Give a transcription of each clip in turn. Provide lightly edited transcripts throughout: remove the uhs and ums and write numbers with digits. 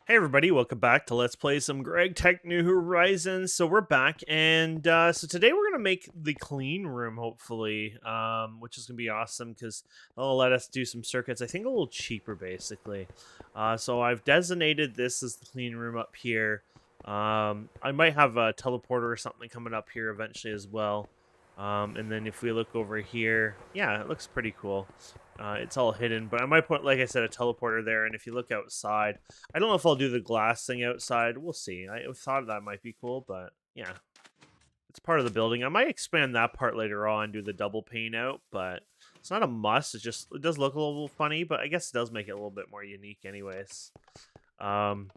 Hey everybody, welcome back to Let's Play some Greg Tech New Horizons. So we're back, and so today we're gonna make the clean room, hopefully, which is gonna be awesome because they'll let us do some circuits. I think a little cheaper, basically. So I've designated this as the clean room up here. I might have a teleporter or something coming up here eventually as well. And then if we look over here, yeah, it looks pretty cool. It's all hidden, but I might put, like I said, a teleporter there. And if you look outside. I don't know if I'll do the glass thing outside. We'll see. I thought that might be cool, but yeah, it's part of the building. I might expand that part later on, do the double pane out, but it's not a must. It does look a little funny, but I guess it does make it a little bit more unique, anyways. Um,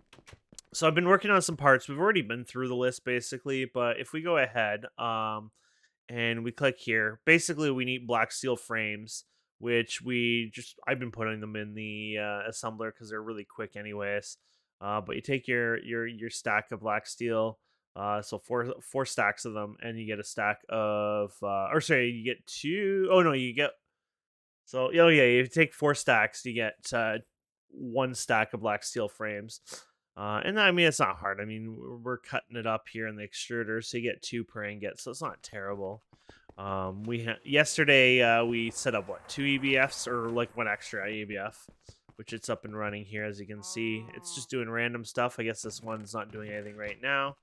so I've been working on some parts. We've already been through the list basically, but if we go ahead, and we click here, basically we need black steel frames, which I've been putting them in the assembler because they're really quick anyways. But you take your stack of black steel, so four stacks of them, and you get a stack of or sorry, you get two. Oh no, you get so oh yeah, you take four stacks, you get one stack of black steel frames. And I mean, it's not hard. I mean, we're cutting it up here in the extruder, so you get two per ingot, so it's not terrible. Yesterday we set up what, two EBFs or like one extra EBF, which it's up and running here. As you can see, it's just doing random stuff. I guess this one's not doing anything right now,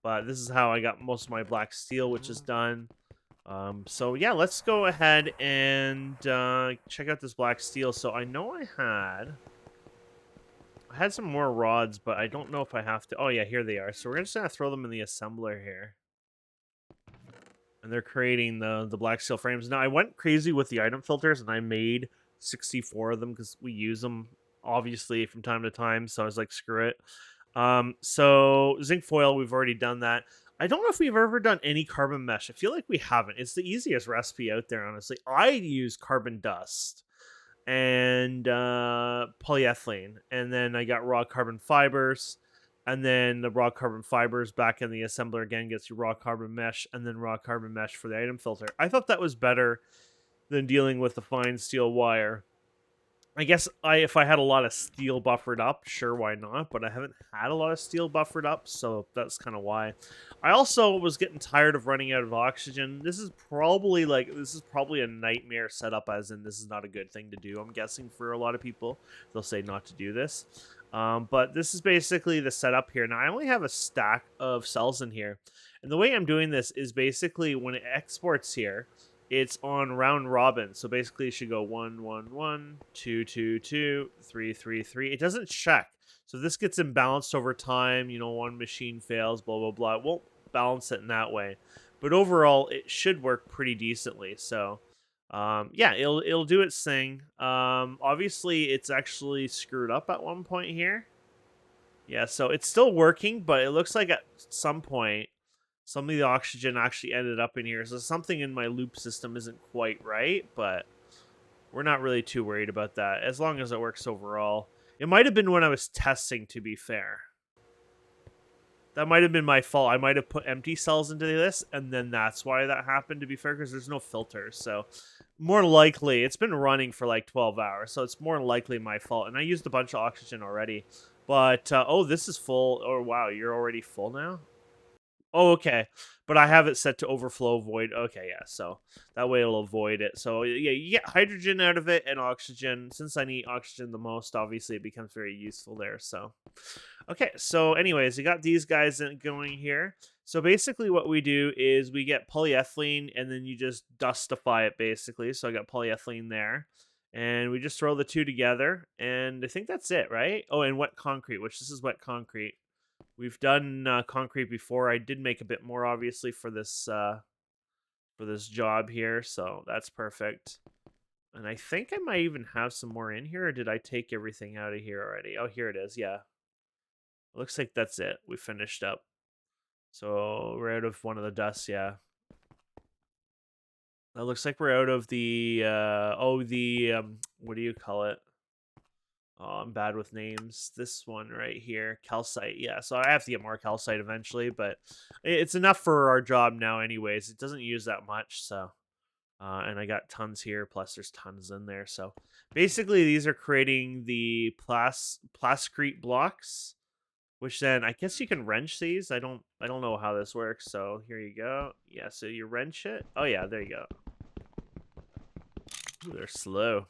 but this is how I got most of my black steel, which is done. So yeah, let's go ahead and check out this black steel. So I know I had some more rods, but I don't know if I have to. Oh yeah, here they are. So we're just gonna throw them in the assembler here. And they're creating the black steel frames. Now I went crazy with the item filters and I made 64 of them because we use them obviously from time to time. So I was like, screw it. So zinc foil, we've already done that. I don't know if we've ever done any carbon mesh. I feel like we haven't. It's the easiest recipe out there, honestly. I use carbon dust and polyethylene, and then I got raw carbon fibers, and then the raw carbon fibers back in the assembler again gets you raw carbon mesh, and then raw carbon mesh for the item filter. I thought that was better than dealing with the fine steel wire. I guess if I had a lot of steel buffered up, sure, why not? But I haven't had a lot of steel buffered up, so that's kind of why. I also was getting tired of running out of oxygen. This is probably a nightmare setup, as in this is not a good thing to do. I'm guessing for a lot of people, they'll say not to do this. But this is basically the setup here. Now I only have a stack of cells in here, and the way I'm doing this is basically when it exports here, it's on round robin. So basically it should go 1 1 1 2 2 2 3 3 3. It doesn't check. So this gets imbalanced over time, one machine fails, blah blah blah. It won't balance it in that way. But overall it should work pretty decently. So yeah, it'll do its thing. Obviously it's actually screwed up at one point here. Yeah, so it's still working, but it looks like at some point some of the oxygen actually ended up in here. So something in my loop system isn't quite right, but we're not really too worried about that as long as it works overall. It might have been when I was testing, to be fair. That might have been my fault. I might have put empty cells into this, and then that's why that happened, to be fair, because there's no filters. So more likely, it's been running for like 12 hours, so it's more likely my fault. And I used a bunch of oxygen already. But, oh, this is full. Oh, wow, you're already full now? Oh, okay. But I have it set to overflow void. Okay, yeah. So that way it'll avoid it. So yeah, you get hydrogen out of it and oxygen. Since I need oxygen the most, obviously it becomes very useful there. So okay. So anyways, we got these guys going here. So basically what we do is we get polyethylene and then you just dustify it basically. So I got polyethylene there. And we just throw the two together. And I think that's it, right? Oh, and wet concrete, which this is wet concrete. We've done concrete before. I did make a bit more, obviously, for this job here, so that's perfect. And I think I might even have some more in here, or did I take everything out of here already? Oh, here it is, yeah. Looks like that's it. We finished up. So we're out of one of the dusts, yeah. It looks like we're out of the, what do you call it? Oh, I'm bad with names. This one right here, calcite. Yeah, so I have to get more calcite eventually, but it's enough for our job now anyways. It doesn't use that much, so. And I got tons here, plus there's tons in there. So basically these are creating the plascrete blocks. Which then I guess you can wrench these. I don't know how this works. So here you go. Yeah, so you wrench it. Oh yeah, there you go. Ooh, they're slow.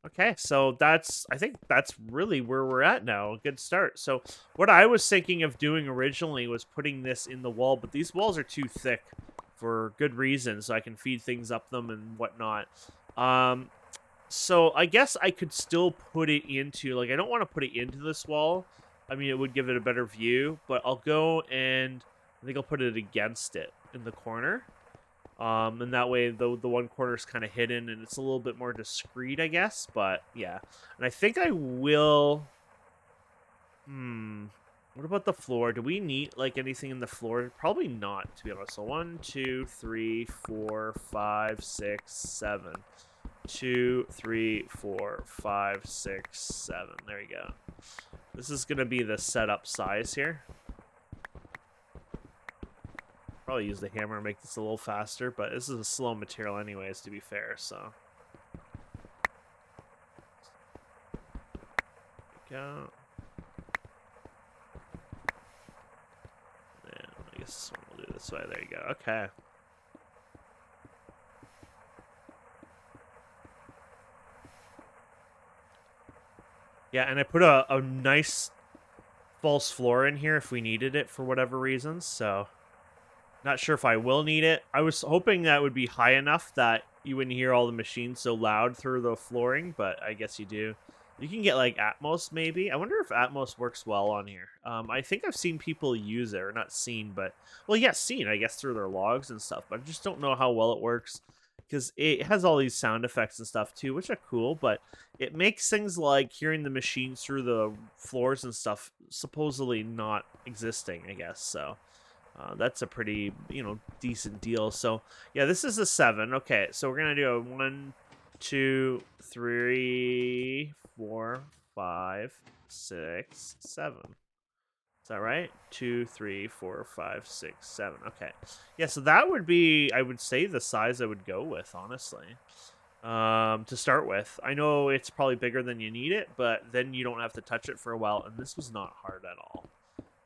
Okay, so I think that's really where we're at now. A good start. So what I was thinking of doing originally was putting this in the wall, but these walls are too thick for good reasons. So I can feed things up them and whatnot. So I guess I could still put it into, like, I don't want to put it into this wall. I mean, it would give it a better view, but I'll go and I think I'll put it against it in the corner. And that way the one corner is kind of hidden and it's a little bit more discreet, I guess. But yeah, and I think I will. What about the floor? Do we need like anything in the floor? Probably not, to be honest. So 1, 2, 3, 4, 5, 6, 7. 2, 3, 4, 5, 6, 7. There you go. This is gonna be the setup size here. Probably use the hammer to make this a little faster, but this is a slow material anyways, to be fair, so. There we go. And I guess this one will do this way. There you go. Okay. Yeah, and I put a nice false floor in here if we needed it for whatever reasons, so. Not sure if I will need it. I was hoping that would be high enough that you wouldn't hear all the machines so loud through the flooring, but I guess you do. You can get like Atmos maybe. I wonder if Atmos works well on here. I think I've seen people use it, or not seen, but well, yeah, seen I guess through their logs and stuff. But I just don't know how well it works because it has all these sound effects and stuff too, which are cool. But it makes things like hearing the machines through the floors and stuff supposedly not existing, I guess. So. That's a pretty, decent deal. So, yeah, this is a 7. Okay, so we're going to do a 1, 2, 3, 4, 5, 6, 7. Is that right? 2, 3, 4, 5, 6, 7. Okay. Yeah, so that would be, I would say, the size I would go with, honestly. To start with. I know it's probably bigger than you need it, but then you don't have to touch it for a while, and this was not hard at all.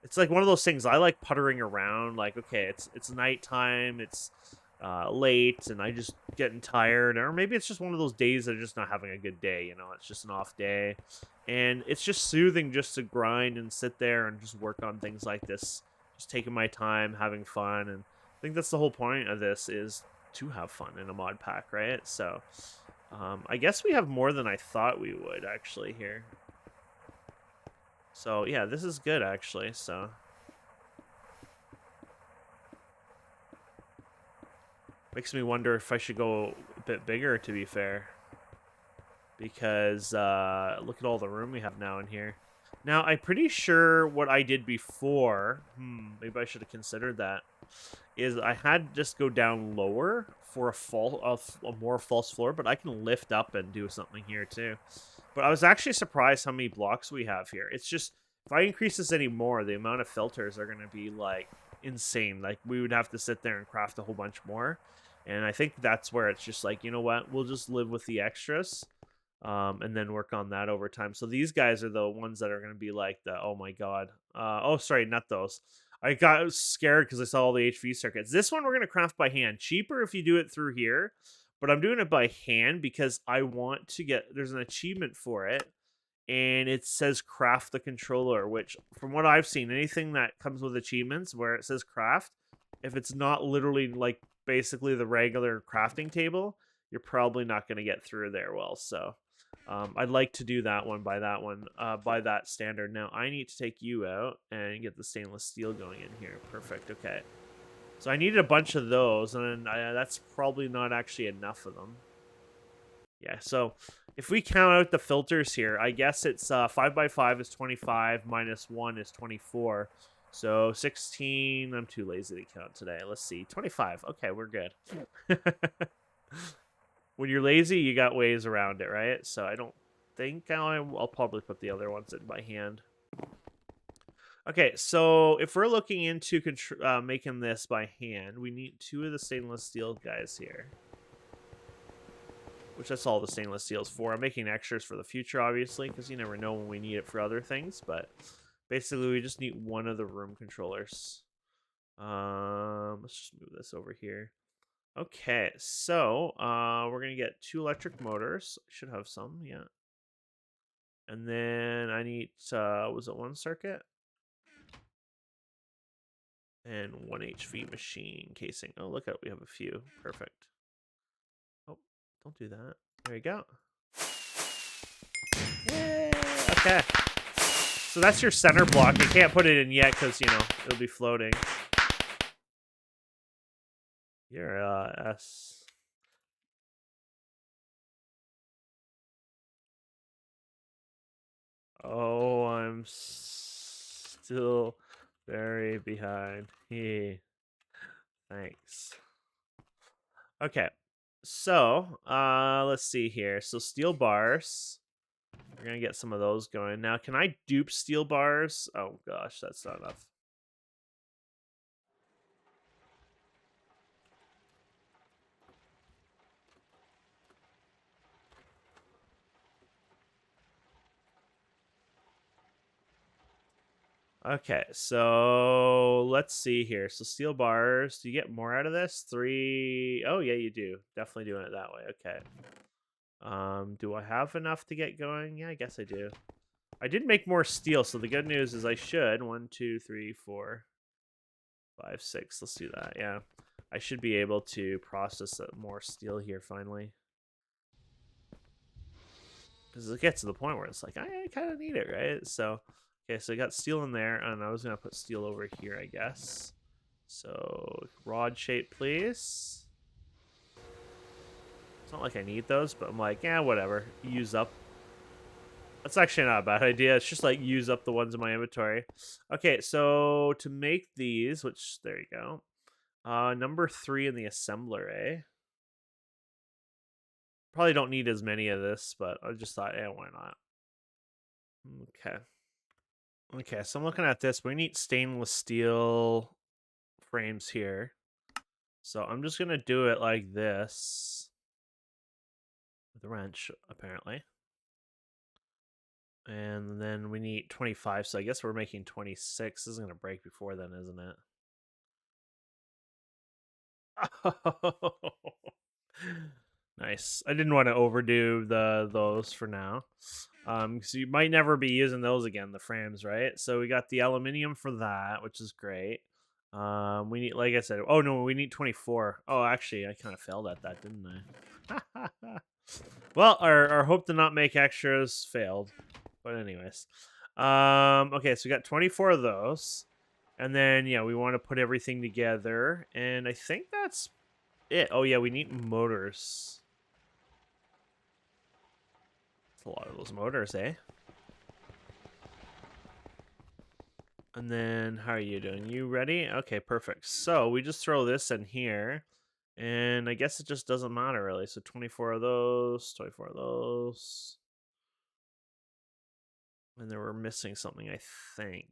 It's like one of those things I like puttering around. Like, okay, it's nighttime, it's late, and I just getting tired, or maybe it's just one of those days that are just not having a good day. It's just an off day, and it's just soothing just to grind and sit there and just work on things like this. Just taking my time, having fun, and I think that's the whole point of this is to have fun in a mod pack, right? So, I guess we have more than I thought we would actually here. So, yeah, this is good, actually, so. Makes me wonder if I should go a bit bigger, to be fair. Because, look at all the room we have now in here. Now, I'm pretty sure what I did before, maybe I should have considered that, is I had to just go down lower for a more false floor, but I can lift up and do something here, too. But I was actually surprised how many blocks we have here. It's just, if I increase this anymore, the amount of filters are going to be, like, insane. Like, we would have to sit there and craft a whole bunch more. And I think that's where it's just like, you know what? We'll just live with the extras and then work on that over time. So these guys are the ones that are going to be like the, oh, my God. Oh, sorry, not those. I got scared because I saw all the HV circuits. This one we're going to craft by hand. Cheaper if you do it through here. But I'm doing it by hand because I want to get, there's an achievement for it. And it says craft the controller, which from what I've seen, anything that comes with achievements where it says craft, if it's not literally like basically the regular crafting table, you're probably not going to get through there well. So I'd like to do that one, by that standard. Now I need to take you out and get the stainless steel going in here. Perfect. Okay. So I needed a bunch of those, and that's probably not actually enough of them. Yeah, so if we count out the filters here, I guess it's 5 by 5 is 25, minus 1 is 24. So 16, I'm too lazy to count today. Let's see, 25. Okay, we're good. When you're lazy, you got ways around it, right? So I don't think I'll probably put the other ones in by hand. Okay, so if we're looking into making this by hand, we need 2 of the stainless steel guys here. Which that's all the stainless steel's for. I'm making extras for the future, obviously, because you never know when we need it for other things, but Basically, we just need one of the room controllers. Let's just move this over here. Okay, so we're gonna get 2 electric motors. Should have some, yeah. And then I need was it 1 circuit? And 1 HV machine casing. Oh, look out, we have a few. Perfect. Oh, don't do that. There you go. Yay! Okay. So that's your center block. You can't put it in yet because, you know, it'll be floating. You're S. Oh, I'm still very behind. Hey, thanks. Okay. So, let's see here. So steel bars. We're gonna get some of those going. Now, can I dupe steel bars? Oh gosh, that's not enough. Okay, so let's see here. So steel bars, do you get more out of this? 3. Oh yeah, you do. Definitely doing it that way. Okay. Do I have enough to get going? Yeah, I guess I do. I did make more steel, so the good news is I should. 1, 2, 3, 4, 5, 6. Let's do that. Yeah, I should be able to process more steel here finally. Because it gets to the point where it's like, I kind of need it, right? So, okay, so I got steel in there, and I was going to put steel over here, I guess. So, rod shape, please. It's not like I need those, but I'm like, yeah, whatever. Use up. That's actually not a bad idea. It's just like use up the ones in my inventory. Okay, so to make these, which, there you go. Number 3 in the assembler, eh? Probably don't need as many of this, but I just thought, yeah, why not? Okay. Okay, so I'm looking at this. We need stainless steel frames here. So I'm just going to do it like this. With a wrench, apparently. And then we need 25, so I guess we're making 26. This is going to break before then, isn't it? Nice. I didn't want to overdo those for now. So you might never be using those again, the frames, right? So we got the aluminium for that, which is great. We need, like I said, oh no, we need 24. Oh, actually, I kind of failed at that, didn't I? Well, our hope to not make extras failed. But anyways. Okay, so we got 24 of those. And then, yeah, we want to put everything together. And I think that's it. Oh, yeah, we need motors. That's a lot of those motors, eh? And then, how are you doing? You ready? Okay, perfect. So, we just throw this in here. And I guess it just doesn't matter, really. So, 24 of those, 24 of those. And then we're missing something, I think.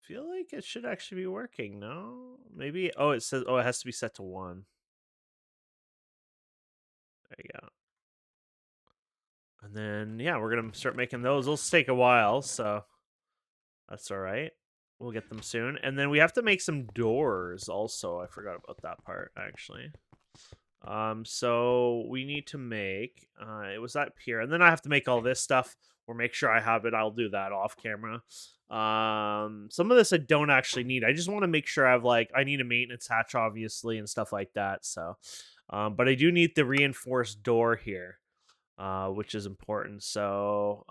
Feel like it should actually be working, no? Maybe, oh, it says, oh, it has to be set to 1. There you go. And then, yeah, we're going to start making those. Those take a while, so that's all right. We'll get them soon. And then we have to make some doors also. I forgot about that part, actually. So we need to make, it was up here. And then I have to make all this stuff or make sure I have it. I'll do that off camera. Some of this I don't actually need. I just want to make sure I have, like, I need a maintenance hatch, obviously, and stuff like that. So, but I do need the reinforced door here. Which is important. So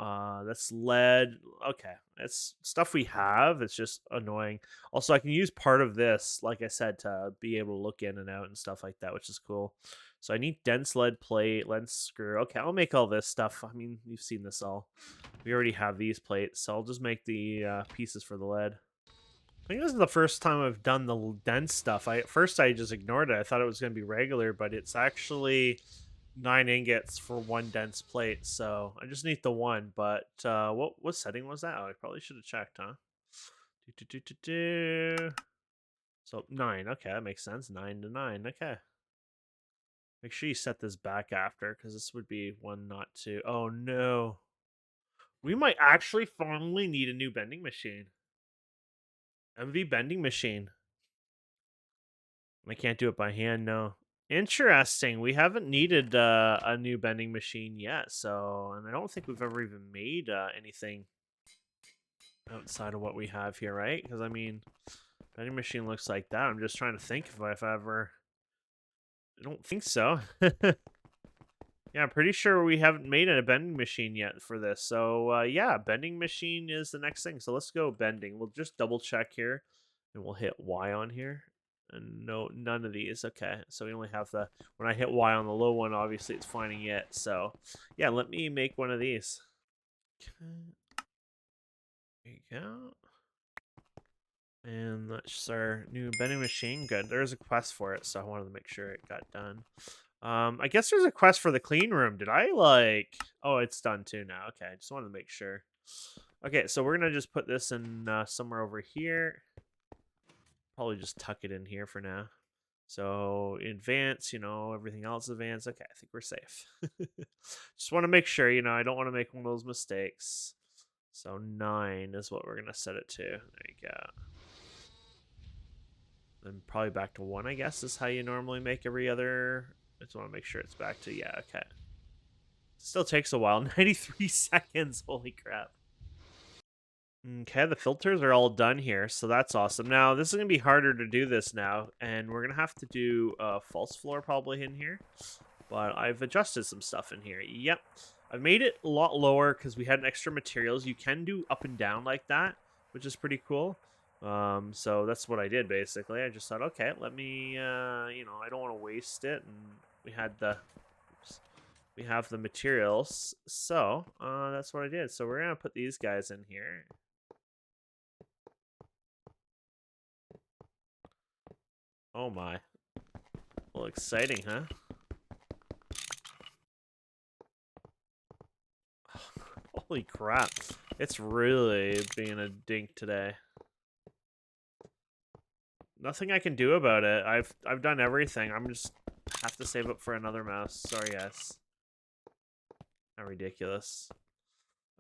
that's lead. Okay, it's stuff we have. It's just annoying. Also, I can use part of this, like I said, to be able to look in and out and stuff like that, which is cool. So I need dense lead plate, lens screw. Okay, I'll make all this stuff. I mean, you've seen this all. We already have these plates, so I'll just make the pieces for the lead. I think this is the first time I've done the dense stuff. At first I just ignored it. I thought it was going to be regular, but it's actually 9 ingots for 1 dense plate, so I just need the 1. But what setting was that? Oh, I probably should have checked, huh? So 9. Okay, that makes sense. 9 to 9. Okay. Make sure you set this back after, because this would be 1, not 2. Oh no. We might actually finally need a new bending machine. MV bending machine. I can't do it by hand, no. Interesting. We haven't needed a new bending machine yet, so, and I don't think we've ever even made anything outside of what we have here, right? Because I mean, bending machine looks like that. I'm just trying to think if I've ever. I don't think so. Yeah, I'm pretty sure we haven't made a bending machine yet for this. So, yeah, bending machine is the next thing. So let's go bending. We'll just double check here, and we'll hit Y on here. And no, none of these. Okay, so we only have the, when I hit Y on the low one, obviously it's finding it. So, yeah, let me make one of these. Okay. There you go. And that's our new bending machine. Good. There's a quest for it, so I wanted to make sure it got done. I guess there's a quest for the clean room. Did I like... Oh, it's done too now. Okay, I just wanted to make sure. Okay, so we're going to just put this in somewhere over here. Probably just tuck it in here for now. So, advance, you know, everything else advance. Okay, I think we're safe. Just want to make sure, you know, I don't want to make one of those mistakes. So, 9 is what we're going to set it to. There you go. Then probably back to 1, I guess, is how you normally make every other... I just want to make sure it's back to, yeah, okay. Still takes a while. 93 seconds. Holy crap. Okay, the filters are all done here, so that's awesome. Now, this is going to be harder to do this now, and we're going to have to do a false floor probably in here. But I've adjusted some stuff in here. Yep. I've made it a lot lower because we had extra materials. You can do up and down like that, which is pretty cool. So that's what I did, basically. I just thought, okay, let me, you know, I don't want to waste it, and we had the... Oops. We have the materials, so that's what I did. So we're gonna put these guys in here. Oh my. Well, exciting, huh? Holy crap. It's really being a dink today. Nothing I can do about it. I've done everything. I'm just have to save up for another mouse. Sorry, guys. How ridiculous.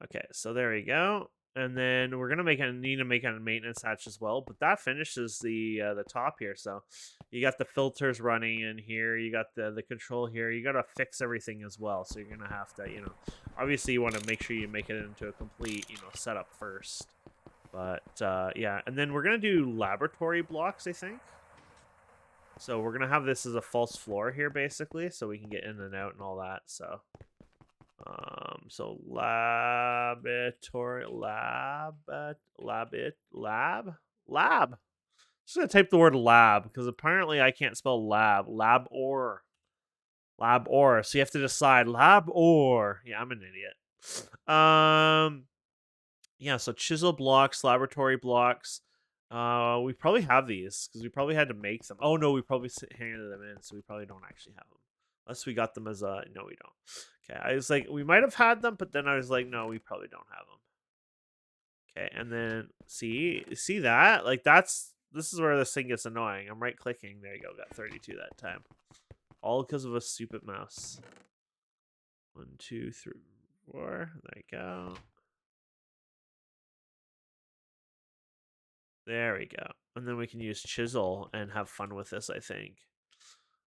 Okay, so there we go. And then we're gonna need to make a maintenance hatch as well, but that finishes the top here. So you got the filters running in here, you got the control here, you gotta fix everything as well. So you're gonna have to, you know, obviously you want to make sure you make it into a complete, you know, setup first. But yeah, and then we're gonna do laboratory blocks, I think. So we're gonna have this as a false floor here, basically, so we can get in and out and all that. So. So laboratory, lab. Just gonna type the word lab because apparently I can't spell lab. Lab or. So you have to decide lab or. Yeah, I'm an idiot. Yeah. So chisel blocks, laboratory blocks. We probably have these because we probably had to make them. Oh no, we probably handed them in, so we probably don't actually have them. Unless we got them as a... No, we don't. Okay, I was like, we might have had them, but then I was like, no, we probably don't have them. Okay, and then, see that? Like, this is where this thing gets annoying. I'm right-clicking. There you go, got 32 that time. All because of a stupid mouse. 1, 2, 3, 4. There you go. There we go. And then we can use chisel and have fun with this, I think.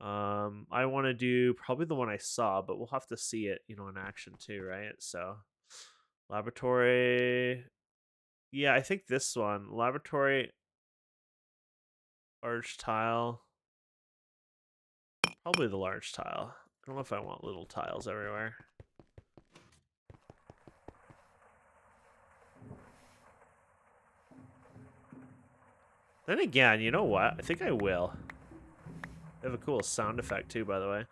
I want to do probably the one I saw, but we'll have to see it, you know, in action too, right? So, laboratory. Yeah, I think this one. Laboratory, large tile. Probably the large tile. I don't know if I want little tiles everywhere. Then again, you know what? I think I will. They have a cool sound effect too, by the way.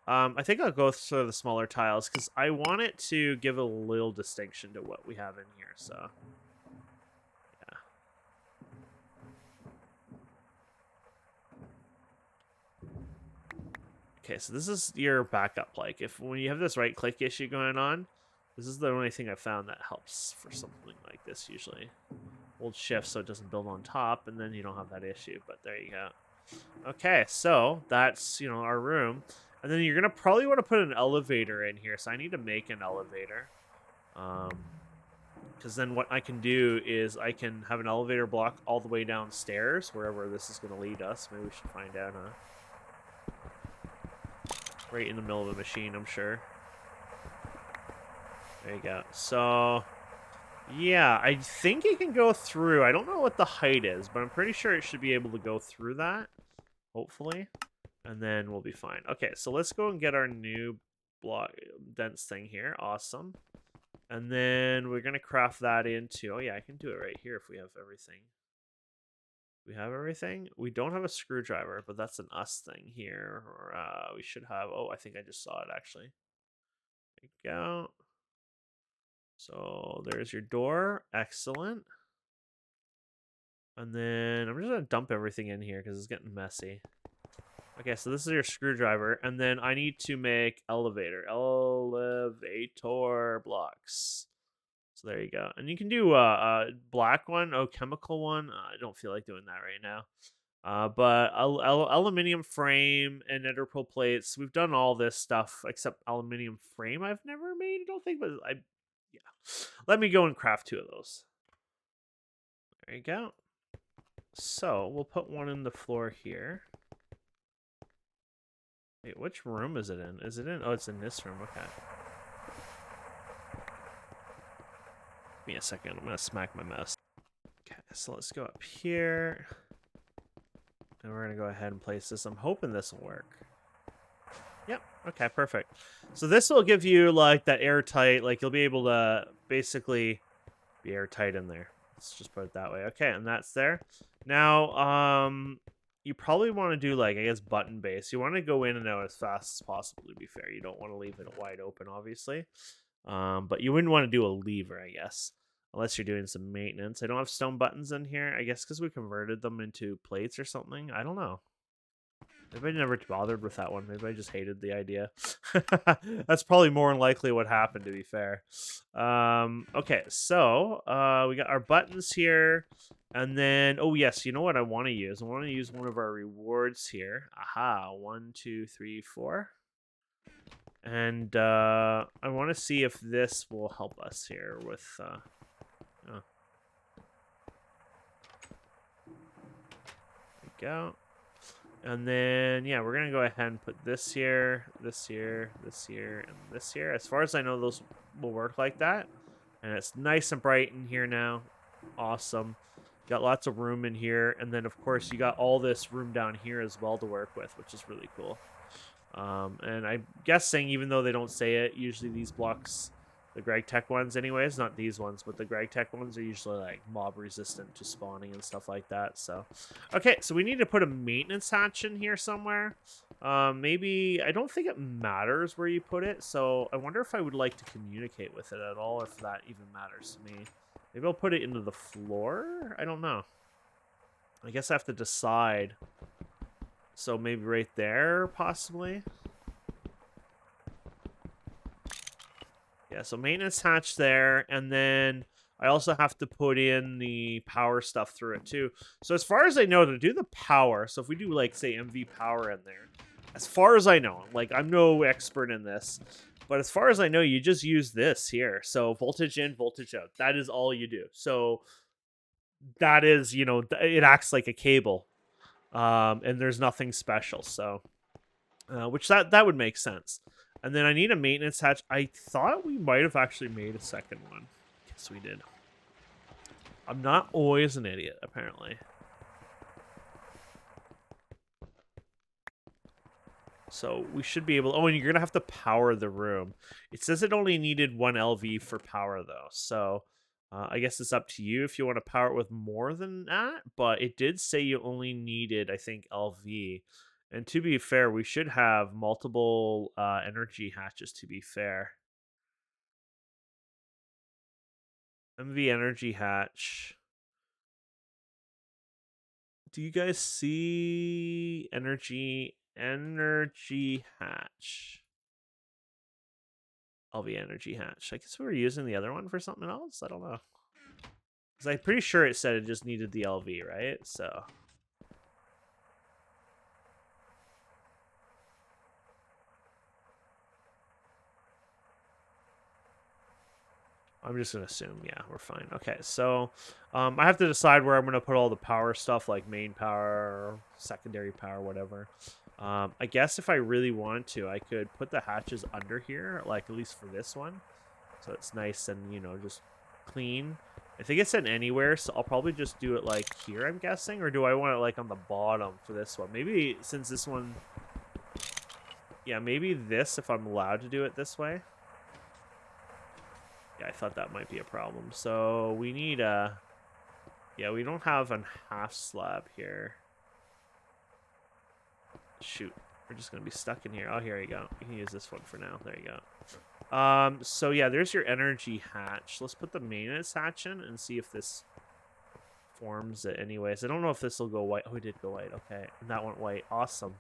I think I'll go through the smaller tiles because I want it to give a little distinction to what we have in here. So, yeah. Okay, so this is your backup. Like, when you have this right-click issue going on, this is the only thing I've found that helps for something like this usually. Hold shift so it doesn't build on top, and then you don't have that issue. But there you go. Okay, so that's, you know, our room. And then you're going to probably want to put an elevator in here. So I need to make an elevator. Because then what I can do is I can have an elevator block all the way downstairs, wherever this is going to lead us. Maybe we should find out, huh? Right in the middle of the machine, I'm sure. There you go. So, yeah, I think it can go through. I don't know what the height is, but I'm pretty sure it should be able to go through that. Hopefully. And then we'll be fine. Okay, so let's go and get our new block dense thing here. Awesome. And then we're going to craft that into... Oh, yeah, I can do it right here if we have everything. We have everything? We don't have a screwdriver, but that's an us thing here. We should have... Oh, I think I just saw it, actually. There you go. So there's your door. Excellent. And then I'm just going to dump everything in here because it's getting messy. Okay, so this is your screwdriver. And then I need to make elevator blocks. So there you go. And you can do a black one. Oh, chemical one. I don't feel like doing that right now. But aluminum frame and netherpearl plates. We've done all this stuff except aluminum frame. I've never made. I don't think, but yeah. Let me go and craft 2 of those. There you go. So we'll put one in the floor here. Wait, which room is it in? Is it in? Oh, it's in this room. Okay. Give me a second. I'm gonna smack my mouse. Okay, so let's go up here. And we're gonna go ahead and place this. I'm hoping this will work. Yep. Okay, perfect. So this will give you like that airtight, like you'll be able to basically be airtight in there. Let's just put it that way. Okay, and that's there. Now, you probably want to do like, I guess, button base. You want to go in and out as fast as possible, to be fair. You don't want to leave it wide open, obviously. But you wouldn't want to do a lever, I guess. Unless you're doing some maintenance. I don't have stone buttons in here. I guess because we converted them into plates or something. I don't know. Maybe I never bothered with that one. Maybe I just hated the idea. That's probably more than likely what happened, to be fair. Okay, so we got our buttons here. And then, oh yes, you know what I want to use? I want to use one of our rewards here. Aha, 1, 2, 3, 4. And I want to see if this will help us here with... oh. There we go. And then, yeah, we're going to go ahead and put this here, this here, this here, and this here. As far as I know, those will work like that. And it's nice and bright in here now. Awesome. Got lots of room in here. And then, of course, you got all this room down here as well to work with, which is really cool. And I'm guessing, even though they don't say it, usually these blocks... The Greg Tech ones anyways, not these ones, but the Greg Tech ones are usually like mob resistant to spawning and stuff like that. So, okay, so we need to put a maintenance hatch in here somewhere. Maybe, I don't think it matters where you put it. So I wonder if I would like to communicate with it at all, if that even matters to me. Maybe I'll put it into the floor? I don't know. I guess I have to decide. So maybe right there, possibly. Yeah, so maintenance hatch there, and then I also have to put in the power stuff through it too. So as far as I know, to do the power, so if we do like, say, MV power in there, as far as I know, like I'm no expert in this, but as far as I know, you just use this here. So voltage in, voltage out. That is all you do. So that is, you know, it acts like a cable, and there's nothing special. So, which that would make sense. And then I need a maintenance hatch. I thought we might have actually made a second one. Yes, we did. I'm not always an idiot, apparently. So we should be able... Oh, and you're going to have to power the room. It says it only needed 1 LV for power, though. So I guess it's up to you if you want to power it with more than that. But it did say you only needed, I think, LV. And to be fair, we should have multiple energy hatches, to be fair. MV energy hatch. Do you guys see energy hatch? LV energy hatch. I guess we were using the other one for something else? I don't know. Because I'm pretty sure it said it just needed the LV, right? So... I'm just going to assume, yeah, we're fine. Okay, so I have to decide where I'm going to put all the power stuff, like main power, secondary power, whatever. I guess if I really wanted to, I could put the hatches under here, like at least for this one. So it's nice and, you know, just clean. I think it's in anywhere, so I'll probably just do it like here, I'm guessing. Or do I want it like on the bottom for this one? Maybe since this one... Yeah, maybe this if I'm allowed to do it this way. Yeah, I thought that might be a problem. So we need a... Yeah, we don't have a half slab here. Shoot. We're just going to be stuck in here. Oh, here you go. You can use this one for now. There you go. So yeah, there's your energy hatch. Let's put the maintenance hatch in and see if this forms it anyways. I don't know if this will go white. Oh, it did go white. Okay. And that went white. Awesome.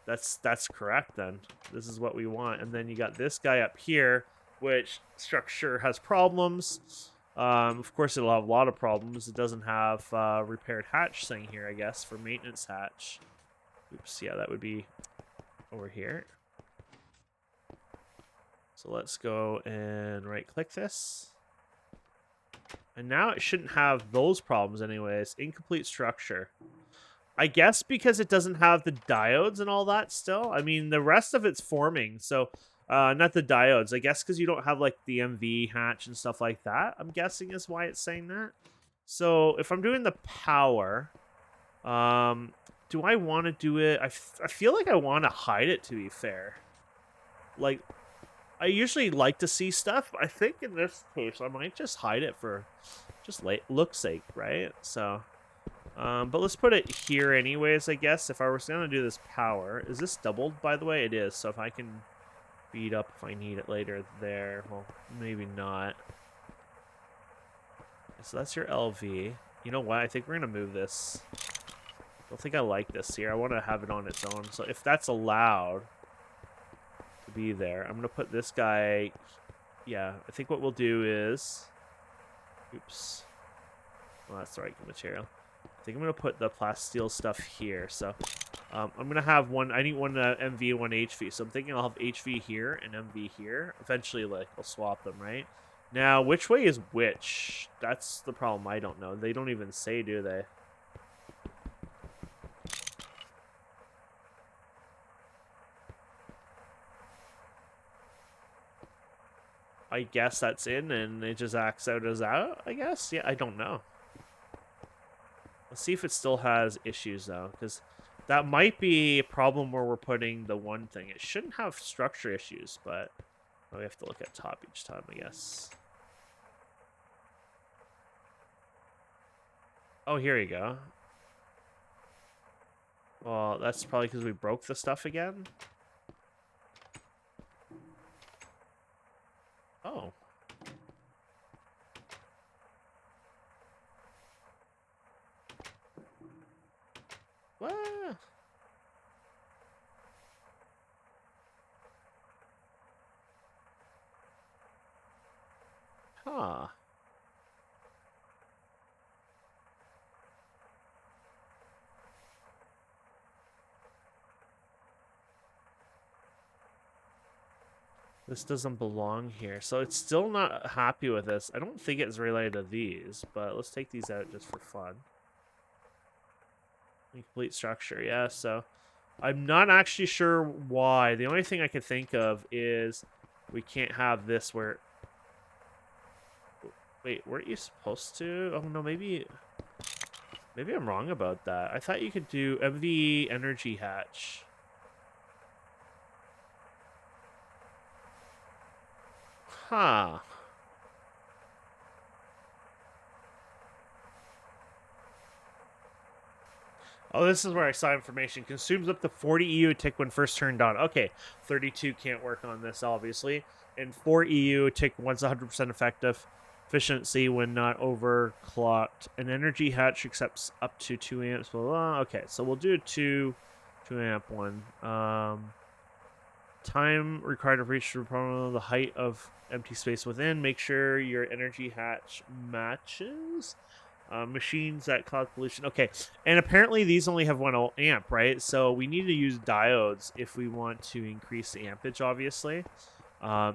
That's correct then. This is what we want. And then you got this guy up here, which structure has problems. Of course, it'll have a lot of problems. It doesn't have repaired hatch thing here, I guess, for maintenance hatch. Oops, yeah, that would be over here. So let's go and right-click this. And now it shouldn't have those problems anyways. Incomplete structure. I guess because it doesn't have the diodes and all that still. I mean, the rest of it's forming. So, not the diodes. I guess because you don't have, like, the MV hatch and stuff like that, I'm guessing is why it's saying that. So, if I'm doing the power, do I want to do it? I feel like I want to hide it, to be fair. Like, I usually like to see stuff. I think in this case, I might just hide it for just look's sake, right? So... but let's put it here anyways, I guess. If I was going to do this power... Is this doubled, by the way? It is. So if I can beat up if I need it later there. Well, maybe not. So that's your LV. You know what? I think we're going to move this. I don't think I like this here. I want to have it on its own. So if that's allowed to be there, I'm going to put this guy... Yeah, I think what we'll do is... Oops. Well, that's the right material. I think I'm going to put the plasteel stuff here. So I'm going to have one. I need one MV and one HV. So I'm thinking I'll have HV here and MV here. Eventually, like, I'll swap them, right? Now, which way is which? That's the problem. I don't know. They don't even say, do they? I guess that's in and it just acts out as out, I guess? Yeah, I don't know. Let's see if it still has issues, though, because that might be a problem where we're putting the one thing. It shouldn't have structure issues, but we have to look at top each time, I guess. Oh, here you go. Well, that's probably because we broke the stuff again. Oh. What? Huh. This doesn't belong here. So it's still not happy with this. I don't think it's related to these, but let's take these out just for fun. Incomplete structure, yeah, so I'm not actually sure why. The only thing I could think of is we can't have this where... Wait, weren't you supposed to? Oh, no, maybe I'm wrong about that. I thought you could do MV energy hatch. Huh. Oh, this is where I saw information. Consumes up to 40 EU tick when first turned on. Okay, 32 can't work on this, obviously. And 4 EU tick once 100% effective. Efficiency when not overclocked. An energy hatch accepts up to 2 amps. Blah, blah. Okay, so we'll do a 2 amp one. Time required to reach the height of empty space within. Make sure your energy hatch matches. Machines that cause pollution. Okay, and apparently these only have 1 amp, right? So we need to use diodes if we want to increase the ampage, obviously.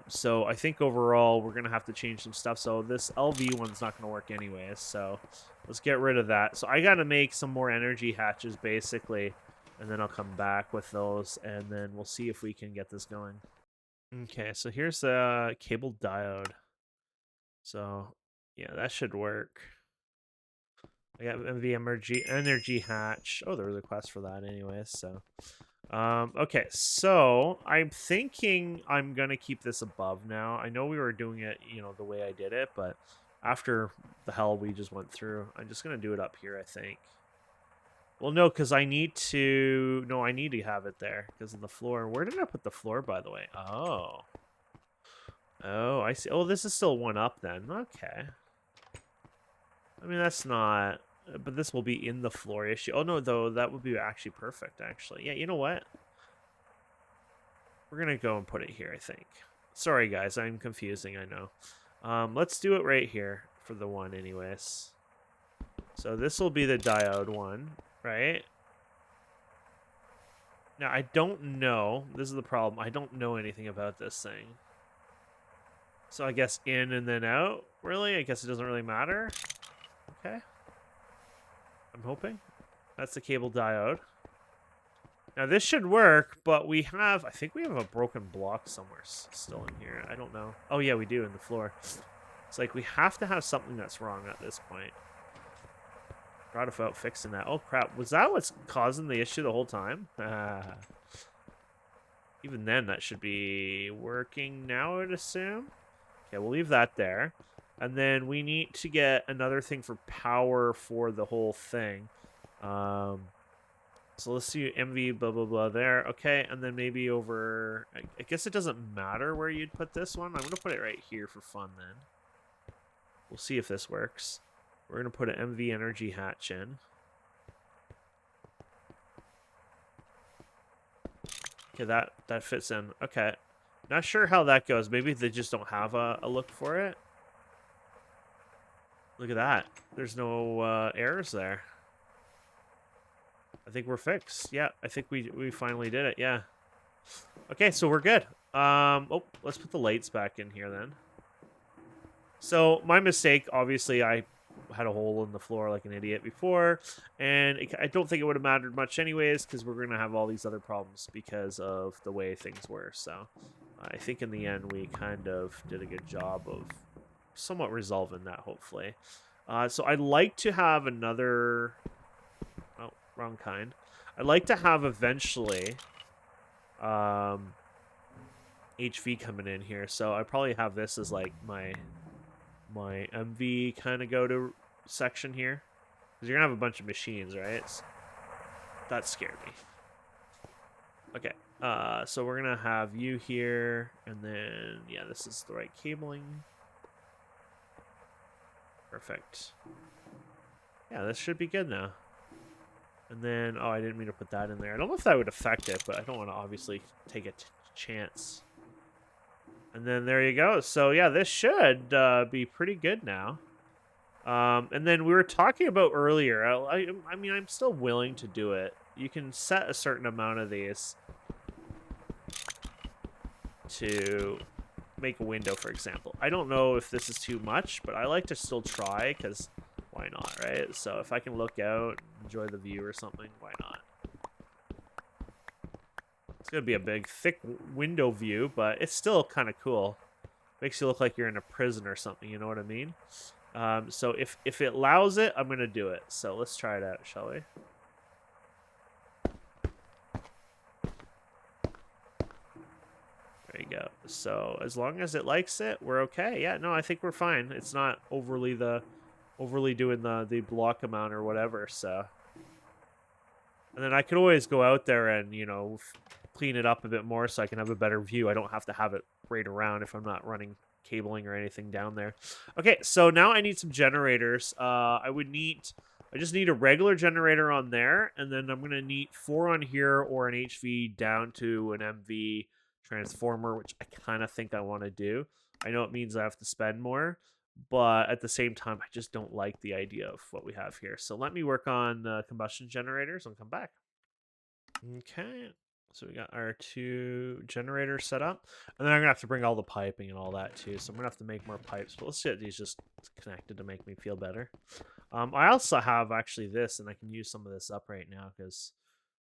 So I think overall we're gonna have to change some stuff. So this LV one's not gonna work anyways. So let's get rid of that. So I gotta make some more energy hatches basically, and then I'll come back with those, and then we'll see if we can get this going. Okay, so here's the cable diode. So yeah, that should work. I got MV energy hatch. Oh, there was a quest for that anyways. So okay, so I'm thinking I'm gonna keep this above now. I know we were doing it, the way I did it, but after the hell we just went through, I'm just gonna do it up here, I think. Well, no, because I need to. No, I need to have it there because of the floor. Where did I put the floor, by the way? Oh. Oh, I see. Oh, this is still one up then. Okay. I mean, that's not. But this will be in the floor issue. Oh, no, though, that would be actually perfect, actually. Yeah, you know what? We're going to go and put it here, I think. Sorry, guys. I'm confusing, I know. Let's do it right here for the one anyways. So this will be the diode one, right? Now, I don't know. This is the problem. I don't know anything about this thing. So I guess in and then out? Really? I guess it doesn't really matter. Okay. I'm hoping. That's the cable diode. Now this should work, but we have, I think we have a broken block somewhere still in here. I don't know. Oh yeah, we do in the floor. It's like we have to have something that's wrong at this point. Forgot about fixing that. Oh crap, was that what's causing the issue the whole time? Even then, that should be working now, I'd assume. Okay, we'll leave that there. And then we need to get another thing for power for the whole thing. So let's see, MV blah, blah, blah there. Okay, and then maybe over... I guess it doesn't matter where you'd put this one. I'm going to put it right here for fun then. We'll see if this works. We're going to put an MV energy hatch in. Okay, that fits in. Okay. Not sure how that goes. Maybe they just don't have a look for it. Look at that. There's no errors there. I think we're fixed. Yeah, I think we finally did it. Yeah. Okay, so we're good. Oh, let's put the lights back in here then. So my mistake, obviously, I had a hole in the floor like an idiot before, and I don't think it would have mattered much anyways because we're going to have all these other problems because of the way things were. So I think in the end we kind of did a good job of somewhat resolving that, hopefully. So I'd like to have another... Oh, wrong kind. I'd like to have eventually HV coming in here. So I probably have this as like my MV kind of go-to section here. Because you're going to have a bunch of machines, right? That scared me. Okay. So we're going to have you here. And then, yeah, this is the right cabling. Perfect. Yeah, this should be good now. And then, oh, I didn't mean to put that in there. I don't know if that would affect it, but I don't want to obviously take a chance. And then there you go. So, yeah, this should be pretty good now. And then we were talking about earlier, I mean, I'm still willing to do it. You can set a certain amount of these to make a window, for example. I don't know if this is too much, but I like to still try because why not, right? So if I can look out, enjoy the view or something, why not? It's going to be a big, thick window view, but it's still kind of cool. Makes you look like you're in a prison or something, you know what I mean? So if it allows it, I'm going to do it. So let's try it out, shall we? There you go. So as long as it likes it, we're okay. Yeah, no, I think we're fine. It's not overly doing the block amount or whatever, so. And then I could always go out there and, clean it up a bit more so I can have a better view. I don't have to have it right around if I'm not running cabling or anything down there. Okay, so now I need some generators. I just need a regular generator on there, and then I'm going to need 4 on here or an HV down to an MV transformer, which I kind of think I want to do. I know it means I have to spend more, but at the same time, I just don't like the idea of what we have here. So let me work on the combustion generators and come back. Okay, So we got our 2 generators set up. And then I'm going to have to bring all the piping and all that too. So I'm going to have to make more pipes. But let's get these just connected to make me feel better. I also have actually this, and I can use some of this up right now because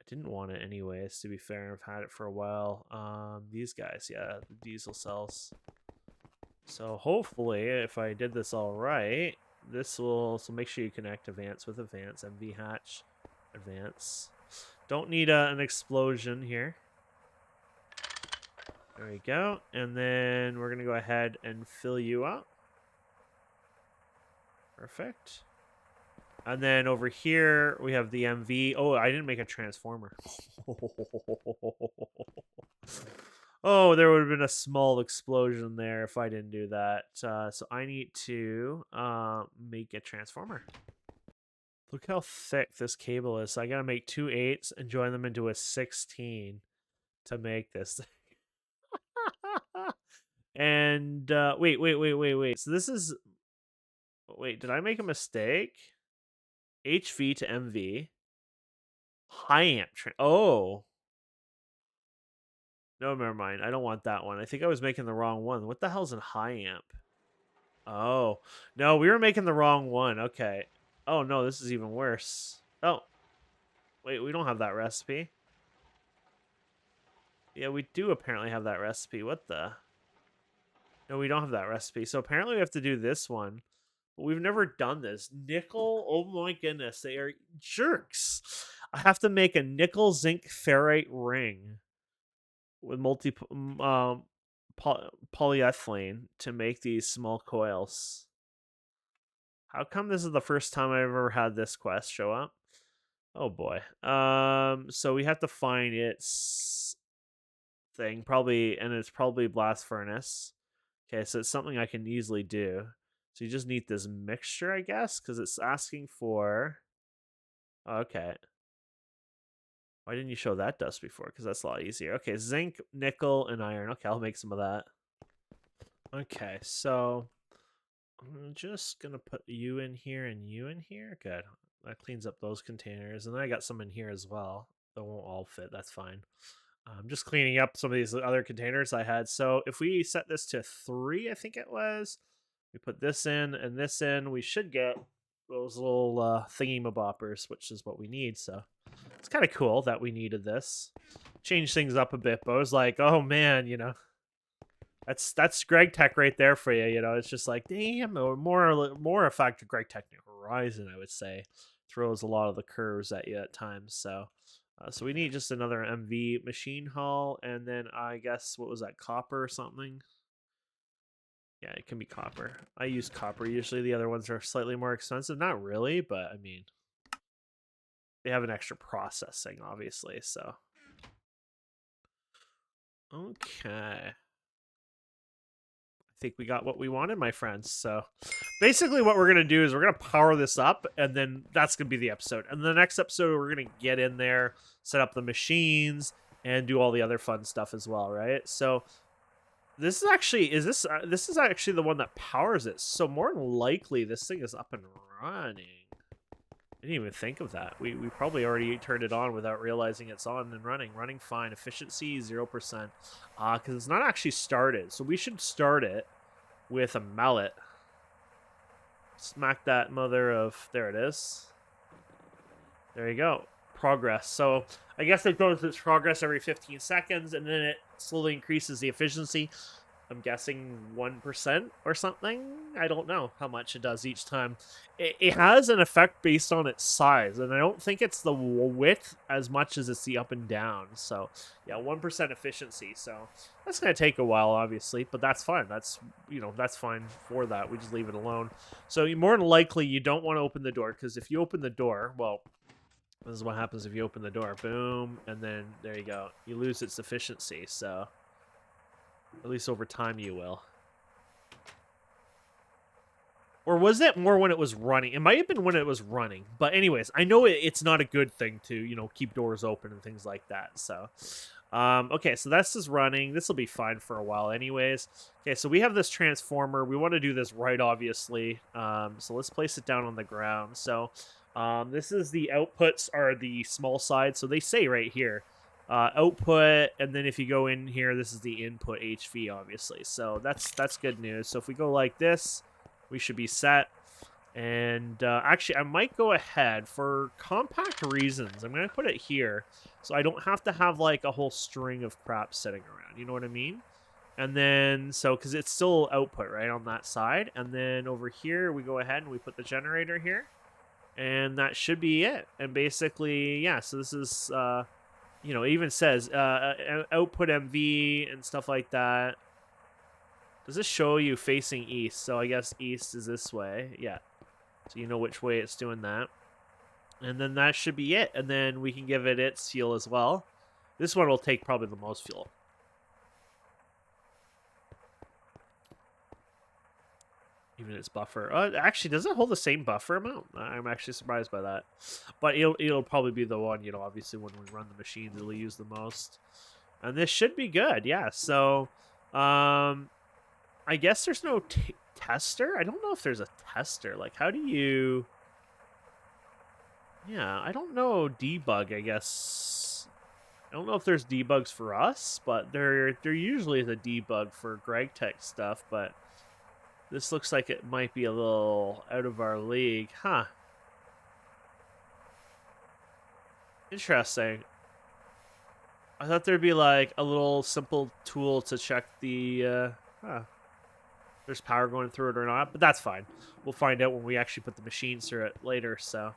I didn't want it anyways, to be fair. I've had it for a while. These guys, yeah, the diesel cells. So hopefully, if I did this all right, this will... So make sure you connect advance with advance, MV hatch, advance. Don't need an explosion here. There we go. And then we're going to go ahead and fill you up. Perfect. And then over here, we have the MV. Oh, I didn't make a transformer. Oh, there would have been a small explosion there if I didn't do that. So I need to make a transformer. Look how thick this cable is. So I got to make 2 8s and join them into a 16 to make this. And wait. So this is... Wait, did I make a mistake? HV to MV. High amp. Oh. No, never mind. I don't want that one. I think I was making the wrong one. What the hell's in high amp? Oh. No, we were making the wrong one. Okay. Oh, no, this is even worse. Oh. Wait, we don't have that recipe. Yeah, we do apparently have that recipe. What the... No, we don't have that recipe. So apparently we have to do this one. But we've never done this. Nickel, oh my goodness, they are jerks. I have to make a nickel zinc ferrite ring with polyethylene to make these small coils. How come this is the first time I've ever had this quest show up? Oh boy. So we have to find its thing, probably, and it's probably blast furnace. Okay, so it's something I can easily do. So you just need this mixture, I guess, because it's asking for... Okay. Why didn't you show that dust before? Because that's a lot easier. Okay, zinc, nickel, and iron. Okay, I'll make some of that. Okay, so I'm just going to put you in here and you in here. Good. That cleans up those containers. And then I got some in here as well. They won't all fit. That's fine. I'm just cleaning up some of these other containers I had. So if we set this to 3, I think it was, we put this in and this in, we should get those little thingy-maboppers, which is what we need. So it's kind of cool that we needed this. Change things up a bit, but I was like, oh man, you know, that's Greg Tech right there for you. You know, it's just like, damn, or more effective Greg Tech New Horizon, I would say, throws a lot of the curves at you at times. So. So we need just another MV machine hull, and then I guess, what was that, copper or something? Yeah, it can be copper. I use copper usually. The other ones are slightly more expensive. Not really, but I mean, they have an extra processing, obviously, so. Okay. I think we got what we wanted, my friends. So basically what we're going to do is we're going to power this up, and then that's going to be the episode. And the next episode, we're going to get in there, set up the machines, and do all the other fun stuff as well, right? So this is actually, this is actually the one that powers it. So more than likely, this thing is up and running. I didn't even think of that. We probably already turned it on without realizing it's on and running. Running fine. Efficiency 0%. Because it's not actually started. So we should start it with a mallet. Smack that mother of... There it is. There you go. Progress. So I guess it goes its progress every 15 seconds, and then it slowly increases the efficiency. I'm guessing 1% or something. I don't know how much it does each time. It has an effect based on its size, and I don't think it's the width as much as it's the up and down. So yeah, 1% efficiency. So that's going to take a while, obviously, but that's fine. That's, you know, that's fine for that. We just leave it alone. So more than likely, you don't want to open the door, because if you open the door, well, this is what happens if you open the door. Boom, and then there you go. You lose its efficiency, so... At least over time you will. Or was it more when it was running? It might have been when it was running. But anyways, I know it's not a good thing to, you know, keep doors open and things like that. So, okay, so that's just running. This will be fine for a while anyways. Okay, so we have this transformer. We want to do this right, obviously. So let's place it down on the ground. So this is the outputs are the small side. So they say right here, output, and then if you go in here, this is the input HV, obviously. So that's good news. So if we go like this, we should be set. And actually, I might go ahead for compact reasons. I'm going to put it here so I don't have to have like a whole string of crap sitting around. You know what I mean? And then, so because it's still output, right, on that side. And then over here, we go ahead and we put the generator here. And that should be it. And basically, yeah, so this is, you know, it even says output MV and stuff like that. Does this show you facing east? So I guess east is this way. Yeah. So you know which way it's doing that. And then that should be it. And then we can give it its fuel as well. This one will take probably the most fuel. Even its buffer. Actually, does it hold the same buffer amount? I'm actually surprised by that. But it'll probably be the one, you know, obviously when we run the machines, it'll use the most. And this should be good, yeah. So, I guess there's no tester. I don't know if there's a tester. Like, how do you... Yeah, I don't know debug, I guess. I don't know if there's debugs for us, but there usually is a debug for Greg Tech stuff, but this looks like it might be a little out of our league. Huh. Interesting. I thought there'd be like a little simple tool to check the there's power going through it or not, but that's fine. We'll find out when we actually put the machines through it later. So,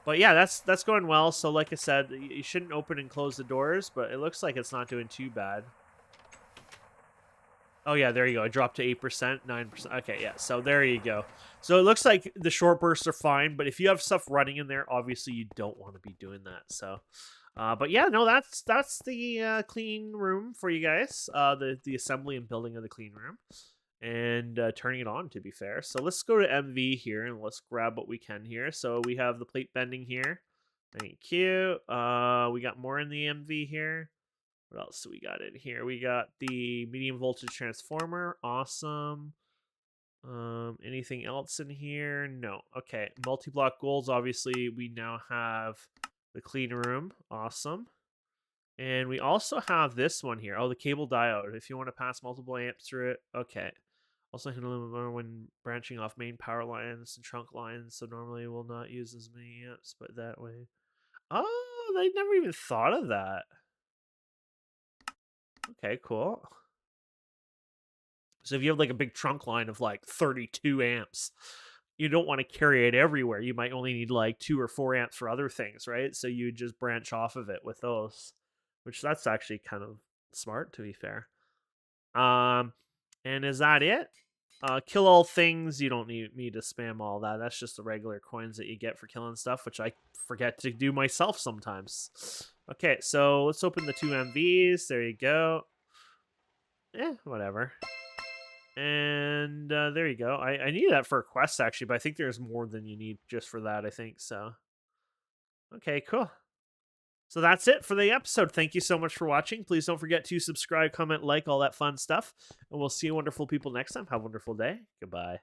but yeah, that's going well. So like I said, you shouldn't open and close the doors, but it looks like it's not doing too bad. Oh yeah, there you go. It dropped to 8%, 9%. Okay, yeah. So there you go. So it looks like the short bursts are fine, but if you have stuff running in there, obviously you don't want to be doing that. So, but yeah, no, that's the clean room for you guys. The assembly and building of the clean room, and turning it on. To be fair, so let's go to MV here and let's grab what we can here. So we have the plate bending here. Thank you. We got more in the MV here. What else do we got in here? We got the medium voltage transformer. Awesome. Anything else in here? No. Okay. Multi-block goals. Obviously, we now have the clean room. Awesome. And we also have this one here. Oh, the cable diode. If you want to pass multiple amps through it. Okay. Also handle when branching off main power lines and trunk lines. So normally we'll not use as many amps, but that way. Oh, they never even thought of that. Okay, cool. So if you have like a big trunk line of like 32 amps, you don't want to carry it everywhere. You might only need like 2 or 4 amps for other things, right? So you just branch off of it with those, which that's actually kind of smart, to be fair. And is that it? Kill all things. You don't need me to spam all that. That's just the regular coins that you get for killing stuff, which I forget to do myself sometimes. Okay, so let's open the 2 MVs. There you go. Whatever. And there you go. I need that for a quest, actually, but I think there's more than you need just for that, I think. So, okay, cool. So that's it for the episode. Thank you so much for watching. Please don't forget to subscribe, comment, like, all that fun stuff. And we'll see you wonderful people next time. Have a wonderful day. Goodbye.